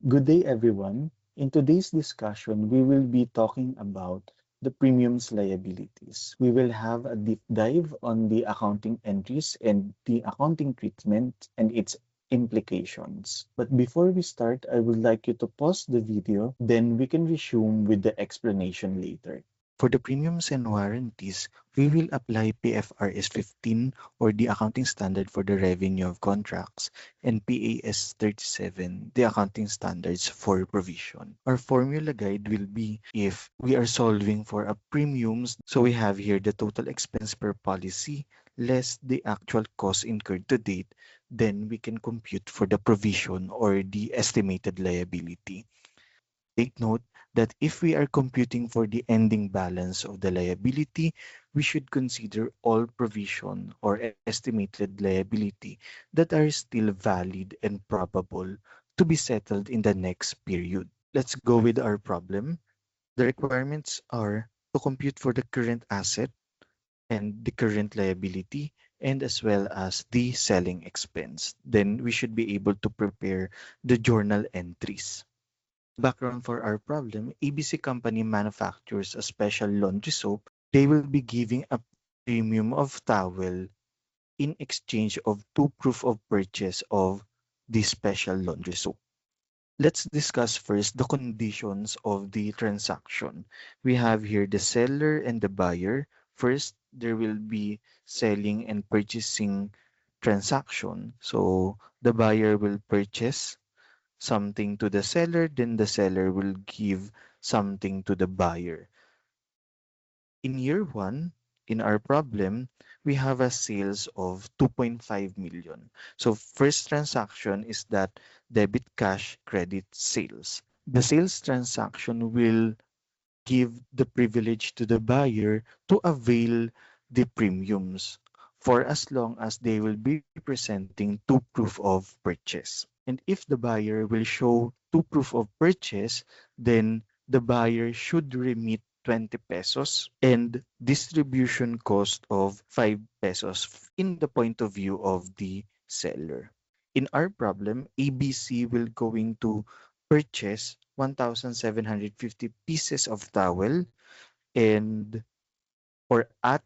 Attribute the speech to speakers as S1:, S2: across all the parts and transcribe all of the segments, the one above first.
S1: Good day, everyone. In today's discussion, we will be talking about the premiums liabilities. We will have a deep dive on the accounting entries and the accounting treatment and its implications. But before we start, I would like you to pause the video, then we can resume with the explanation later. For the premiums and warranties, we will apply PFRS 15 or the accounting standard for the revenue of contracts and PAS 37, the accounting standards for provision. Our formula guide will be if we are solving for a premiums, so we have here the total expense per policy less the actual cost incurred to date, then we can compute for the provision or the estimated liability. Take note that if we are computing for the ending balance of the liability, we should consider all provision or estimated liability that are still valid and probable to be settled in the next period. Let's go with our problem. The requirements are to compute for the current asset and the current liability and as well as the selling expense. Then we should be able to prepare the journal entries. Background for our problem, ABC Company manufactures a special laundry soap. They will be giving a premium of towel in exchange of two proof of purchase of this special laundry soap. Let's discuss first the conditions of the transaction. We have here the seller and the buyer. First, there will be selling and purchasing transaction. So the buyer will purchase something to the seller, then the seller will give something to the buyer. In year one, in our problem, we have a sales of 2.5 million. So first transaction is that debit cash credit sales. The sales transaction will give the privilege to the buyer to avail the premiums for as long as they will be presenting two proof of purchase. And if the buyer will show two proof of purchase, then the buyer should remit 20 pesos and distribution cost of 5 pesos in the point of view of the seller. In our problem, ABC will going to purchase 1,750 pieces of towel and or at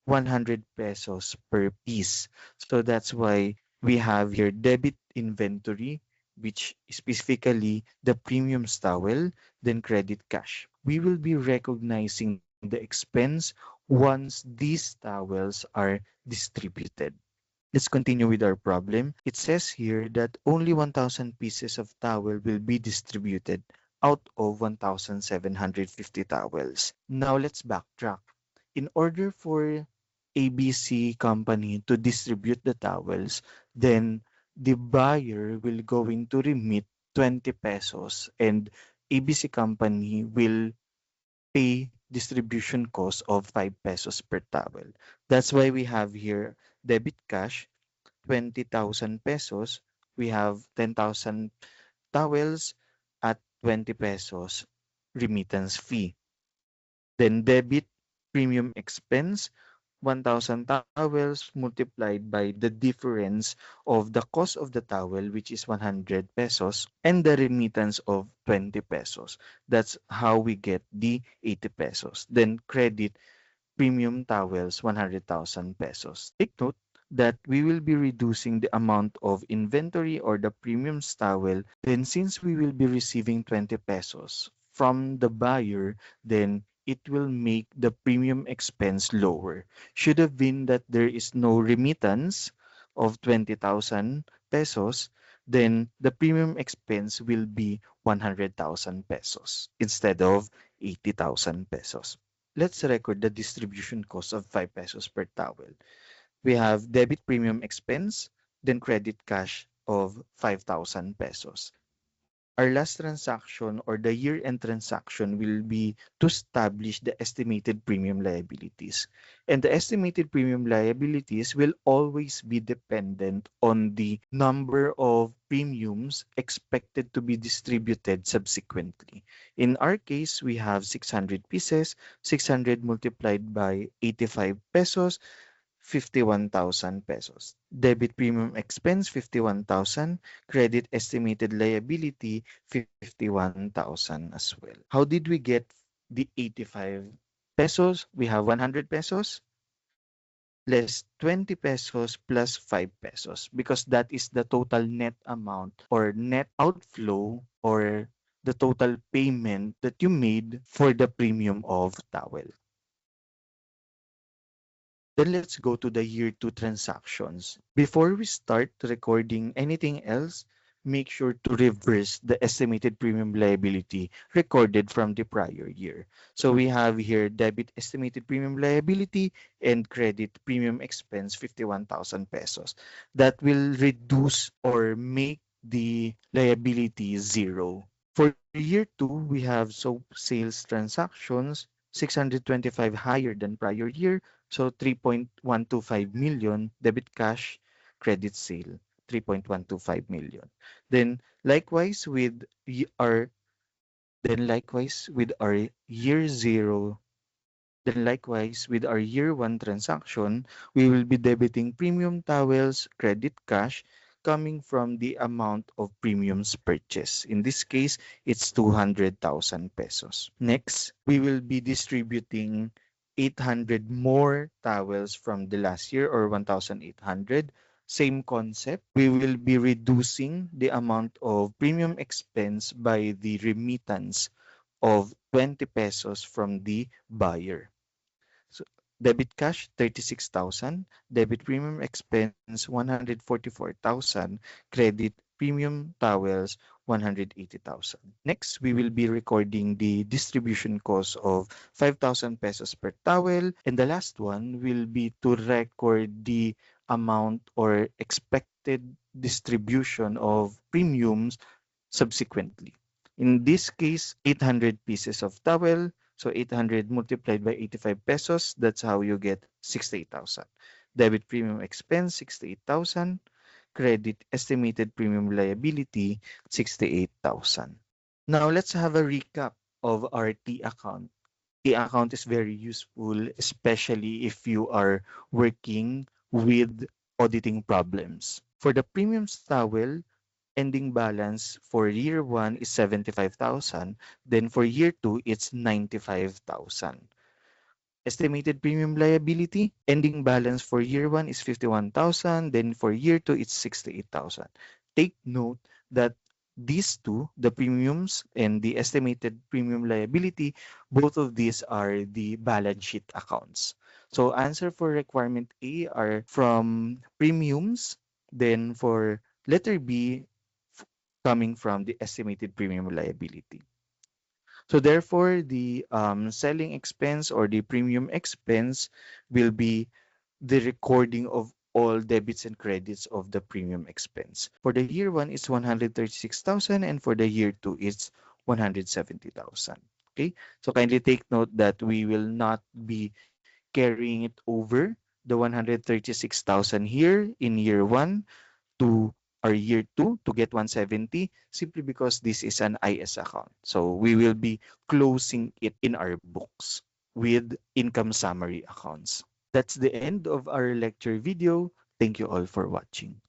S1: 100 pesos per piece. So that's why we have here debit inventory, which specifically the premium towel, then credit cash. We will be recognizing the expense once these towels are distributed. Let's continue with our problem. It says here that only 1,000 pieces of towel will be distributed out of 1,750 towels. Now let's backtrack. In order for ABC company to distribute the towels, then the buyer will going to remit 20 pesos and ABC company will pay distribution cost of 5 pesos per towel. That's why we have here debit cash 20,000 pesos. We have 10,000 towels at 20 pesos remittance fee. Then debit premium expense 1,000 towels multiplied by the difference of the cost of the towel, which is 100 pesos, and the remittance of 20 pesos. That's how we get the 80 pesos. Then credit premium towels 100,000 pesos. Take note that we will be reducing the amount of inventory or the premium towel. Then since we will be receiving 20 pesos from the buyer, then it will make the premium expense lower. Should have been that there is no remittance of 20,000 pesos, then the premium expense will be 100,000 pesos instead of 80,000 pesos. Let's record the distribution cost of 5 pesos per towel. We have debit premium expense, then credit cash of 5,000 pesos. Our last transaction or the year-end transaction will be to establish the estimated premium liabilities. And the estimated premium liabilities will always be dependent on the number of premiums expected to be distributed subsequently. In our case, we have 600 pieces, 600 multiplied by 85 pesos, 51,000 pesos. Debit premium expense, 51,000. Credit estimated liability, 51,000 as well. How did we get the 85 pesos? We have 100 pesos less 20 pesos plus 5 pesos because that is the total net amount or net outflow or the total payment that you made for the premium of towel. Then let's go to the year 2 transactions. Before we start recording anything else, make sure to reverse the estimated premium liability recorded from the prior year. So we have here debit estimated premium liability and credit premium expense 51,000 pesos. That will reduce or make the liability zero. For year 2, we have soap sales transactions 625 higher than prior year. So 3.125 million debit cash credit sale 3.125 million. Then likewise with our year 0 then likewise with our year 1 transaction, we will be debiting premium towels credit cash coming from the amount of premiums purchased. In this case, it's 200,000 pesos. Next, we will be distributing 800 more towels from the last year or 1,800. Same concept. We will be reducing the amount of premium expense by the remittance of 20 pesos from the buyer. So debit cash 36,000, debit premium expense 144,000, credit premium towels 180,000. Next, we will be recording the distribution cost of 5,000 pesos per towel, and the last one will be to record the amount or expected distribution of premiums subsequently. In this case, 800 pieces of towel. So 800 multiplied by 85 pesos, that's how you get 68,000. Debit premium expense, 68,000. Credit estimated premium liability, 68,000. Now let's have a recap of our T account. T account is very useful, especially if you are working with auditing problems. For the premiums towel, ending balance for year 1 is 75,000, then for year 2 it's 95,000. Estimated premium liability, ending balance for year 1 is 51,000, then for year 2 it's 68,000. Take note that these two, the premiums and the estimated premium liability, both of these are the balance sheet accounts. So answer for requirement A are from premiums, then for letter B coming from the estimated premium liability. So therefore, the selling expense or the premium expense will be the recording of all debits and credits of the premium expense. For the year 1, it's 136,000 and for the year 2, it's 170,000. Okay, so kindly take note that we will not be carrying it over the 136,000 here in year 1 to our year 2 to get 170 simply because this is an IS account. So we will be closing it in our books with income summary accounts. That's the end of our lecture video. Thank you all for watching.